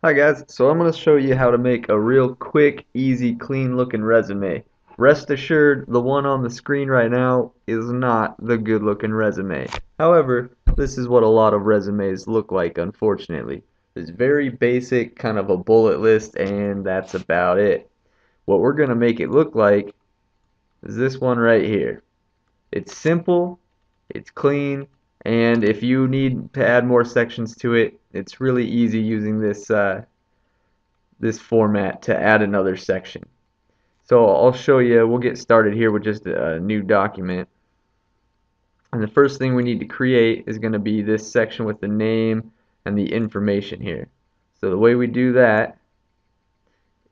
Hi guys, so I'm going to show you how to make a real quick, easy, clean looking resume. Rest assured, the one on the screen right now is not the good looking resume. However, this is what a lot of resumes look like, unfortunately. It's very basic, kind of a bullet list, and that's about it. What we're going to make it look like is this one right here. It's simple, it's clean, and if you need to add more sections to it, it's really easy using this format to add another section. So I'll show you, we'll get started here with just a new document. And the first thing we need to create is going to be this section with the name and the information here. So the way we do that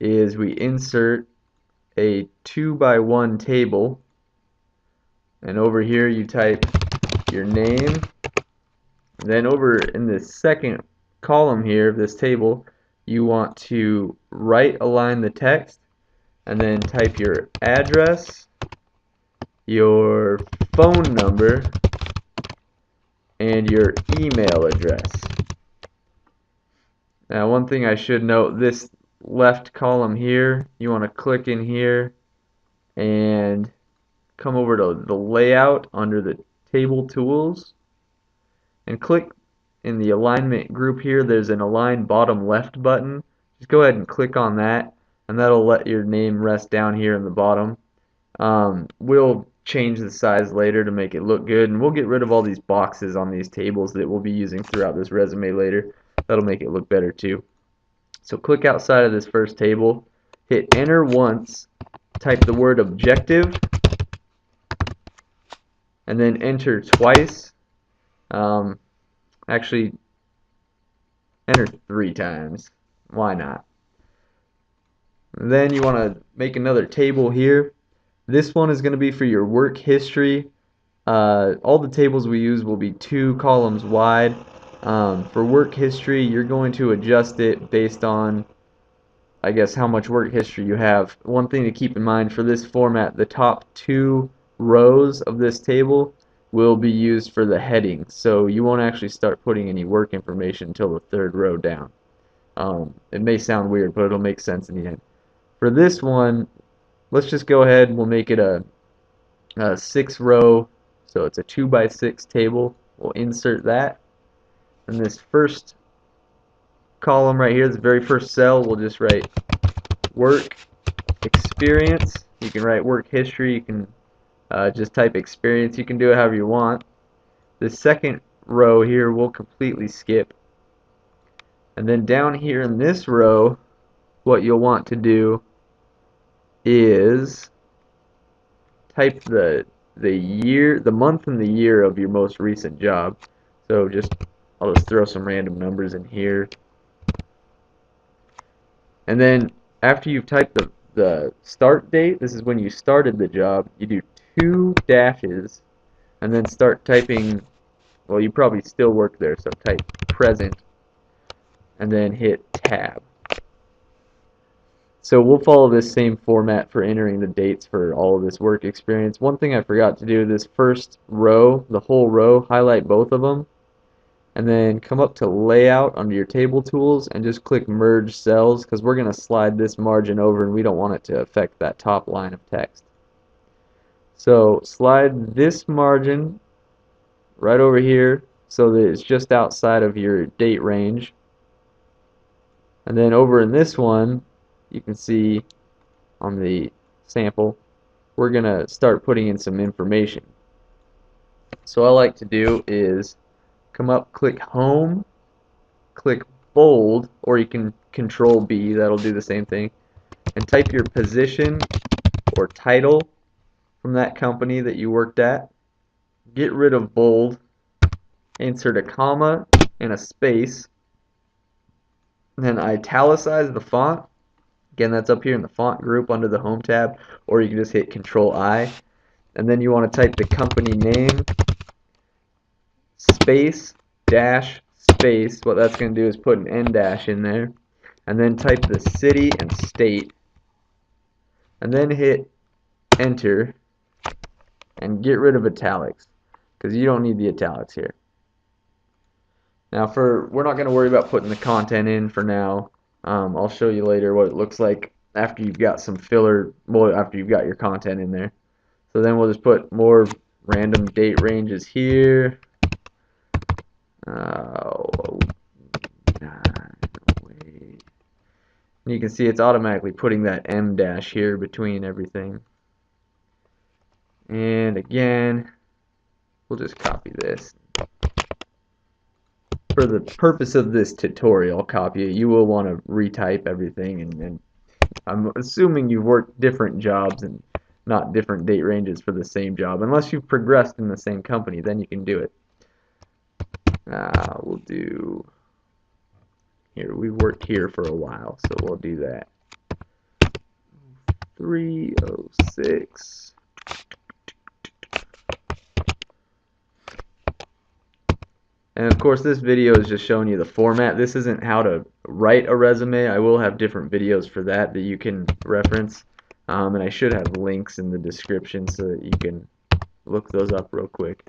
is we insert a 2 by 1 table, and over here you type your name. Then over in the second column here of this table, you want to right align the text and then type your address, your phone number, and your email address. Now, one thing I should note, this left column here, you want to click in here and come over to the layout under the table tools and click in the alignment group here. There's an align bottom left button. Just go ahead and click on that, and that'll let your name rest down here in the bottom. We'll change the size later to make it look good, and we'll get rid of all these boxes on these tables that we'll be using throughout this resume later. That'll make it look better too. So click outside of this first table, hit enter once, type the word objective, and then enter twice. Um, Actually, enter 3 times. Why not? Then you want to make another table here. This one is going to be for your work history. All the tables we use will be 2 columns wide. For work history, you're going to adjust it based on, I guess, how much work history you have. One thing to keep in mind for this format, the top 2 rows of this table will be used for the heading. So you won't actually start putting any work information until the 3rd row down. It may sound weird, but it'll make sense in the end. For this one, let's just go ahead and we'll make it a 6 row, so it's a 2 by 6 table. We'll insert that. And this first column right here, this very first cell, we'll just write work experience. You can write work history, you can just type experience, you can do it however you want. The second row here we'll completely skip. And then down here in this row, what you'll want to do is type the year, the month and the year of your most recent job. So I'll just throw some random numbers in here. And then after you've typed the start date, this is when you started the job, you do 2 dashes and then start typing, well, you probably still work there, so type present and then hit tab. So we'll follow this same format for entering the dates for all of this work experience. One thing I forgot to do, this first row, the whole row, highlight both of them, and then come up to layout under your table tools and just click merge cells because we're going to slide this margin over and we don't want it to affect that top line of text. So slide this margin right over here so that it's just outside of your date range. And then over in this one, you can see on the sample, we're going to start putting in some information. So what I like to do is come up, click home, click bold, or you can control B, that'll do the same thing, and type your position or title from that company that you worked at. Get rid of bold, insert a comma and a space, and then italicize the font. Again, that's up here in the font group under the home tab, or you can just hit Control I. And then you want to type the company name, space, dash, space. What that's going to do is put an N dash in there. And then type the city and state. And then hit enter and get rid of italics because you don't need the italics here. Now we're not going to worry about putting the content in for now. I'll show you later what it looks like after you've got some filler, well, after you've got your content in there. So then we'll just put more random date ranges here. Oh, wait. You can see it's automatically putting that M dash here between everything. And again, we'll just copy this. For the purpose of this tutorial, copy it. You will want to retype everything, and I'm assuming you've worked different jobs and not different date ranges for the same job. Unless you've progressed in the same company, then you can do it. We'll do here. We worked here for a while, so we'll do that. 306. And of course, this video is just showing you the format. This isn't how to write a resume. I will have different videos for that you can reference. And I should have links in the description so that you can look those up real quick.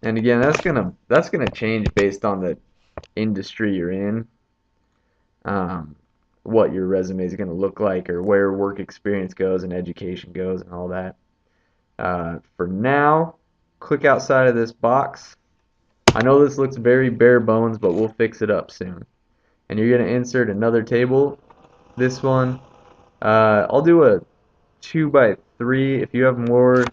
And again, that's gonna change based on the industry you're in, what your resume is gonna look like, or where work experience goes and education goes and all that. For now, click outside of this box. I know this looks very bare bones, but we'll fix it up soon. And you're gonna insert another table. This one, I'll do a 2x3. If you have more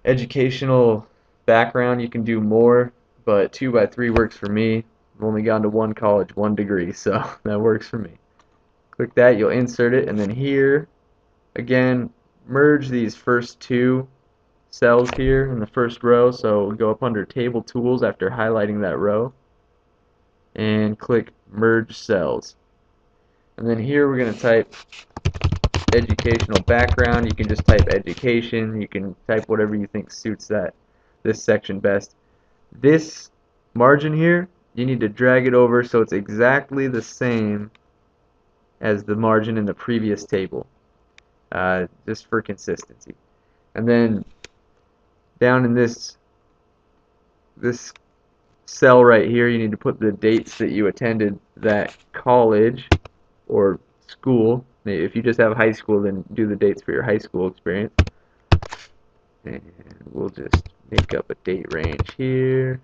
educational background, you can do more, but 2x3 works for me. I've only gone to one college, one degree, so that works for me. Click that, you'll insert it, and then here, again, merge these first two cells here in the first row. So go up under Table Tools after highlighting that row, and click Merge Cells. And then here we're going to type educational background. You can just type education. You can type whatever you think suits this section best. This margin here, you need to drag it over so it's exactly the same as the margin in the previous table, just for consistency. And then down in this cell right here, you need to put the dates that you attended that college or school. If you just have high school, then do the dates for your high school experience. And we'll just make up a date range here.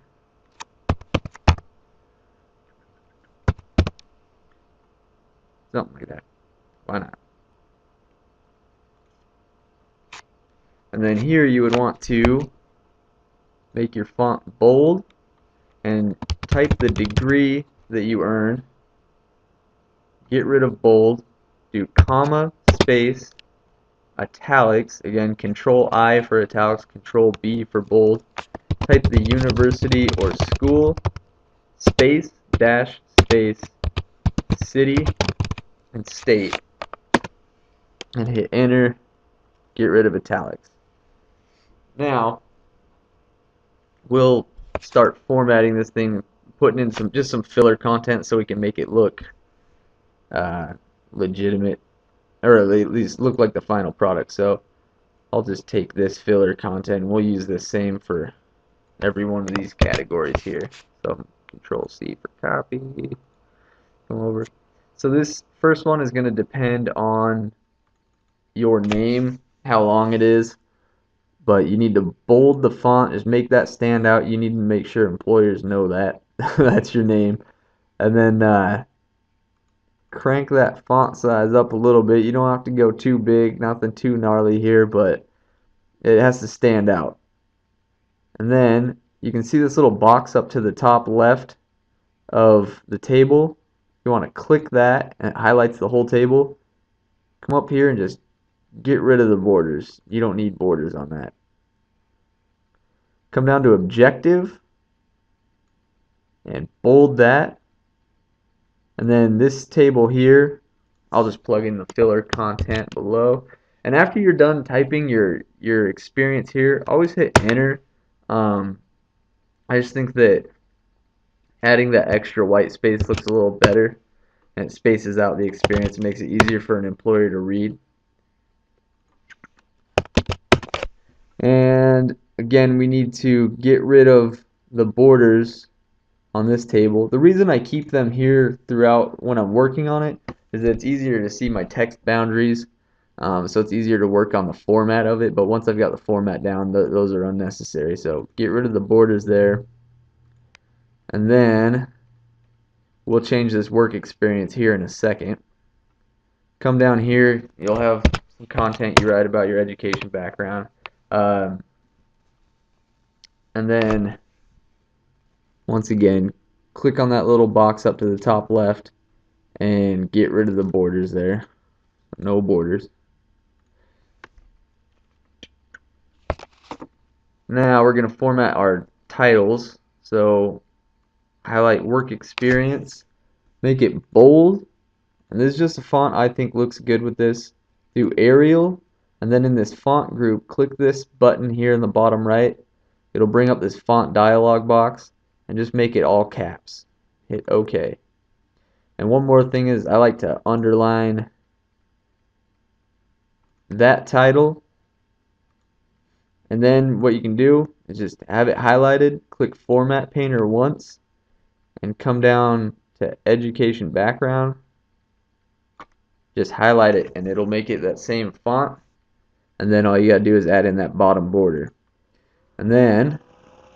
Something like that. Why not? And then here you would want to make your font bold and type the degree that you earned. Get rid of bold. Do comma, space, italics. Again, Control I for italics, Control B for bold. Type the university or school, space, dash, space, city, and state. And hit enter. Get rid of italics. Now, we'll start formatting this thing, putting in just some filler content so we can make it look legitimate, or at least look like the final product. So I'll just take this filler content, and we'll use the same for every one of these categories here. So Control C for copy. Come over. So this first one is going to depend on your name, how long it is, but you need to bold the font, just make that stand out. You need to make sure employers know that that's your name, and then crank that font size up a little bit. You don't have to go too big, nothing too gnarly here, but it has to stand out. And then you can see this little box up to the top left of the table. You want to click that, and it highlights the whole table. Come up here and just get rid of the borders. You don't need borders on that. Come down to objective and bold that. And then this table here, I'll just plug in the filler content below. And after you're done typing your experience here, always hit enter. I just think that adding that extra white space looks a little better, and it spaces out the experience and makes it easier for an employer to read. And again, we need to get rid of the borders on this table. The reason I keep them here throughout when I'm working on it is that it's easier to see my text boundaries. So it's easier to work on the format of it, but once I've got the format down, those are unnecessary. So get rid of the borders there. And then we'll change this work experience here in a second. Come down here, you'll have some content you write about your education background. And then, once again, click on that little box up to the top left and get rid of the borders there. No borders. Now we're going to format our titles. So highlight work experience, make it bold, and this is just a font I think looks good with this. Do Arial, and then in this font group, click this button here in the bottom right. It'll bring up this font dialog box, and just make it all caps. Hit OK. And one more thing is I like to underline that title, and then what you can do is just have it highlighted, click Format Painter once, and come down to Education Background. Just highlight it and it'll make it that same font, and then all you gotta do is add in that bottom border. And then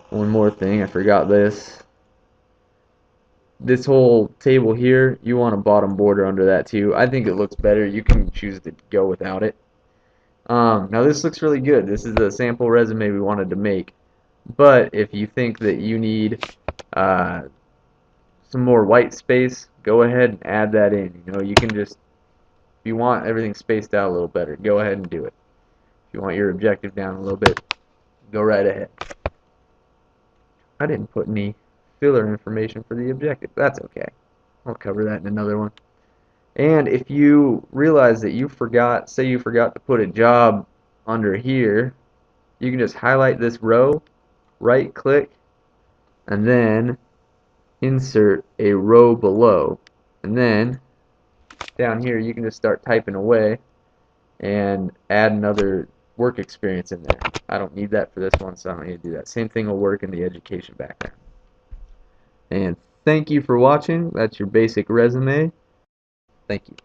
one more thing, I forgot this whole table here, you want a bottom border under that too. I think it looks better. You can choose to go without it. Now this looks really good. This is the sample resume we wanted to make, but if you think that you need some more white space, go ahead and add that in. You can just, if you want everything spaced out a little better, go ahead and do it. If you want your objective down a little bit, go right ahead. I didn't put any filler information for the objective. That's okay. I'll cover that in another one. And if you realize that you forgot, say you forgot to put a job under here, you can just highlight this row, right click, and then insert a row below. And then down here you can just start typing away and add another work experience in there. I don't need that for this one, so I don't need to do that. Same thing will work in the education background. And thank you for watching. That's your basic resume. Thank you.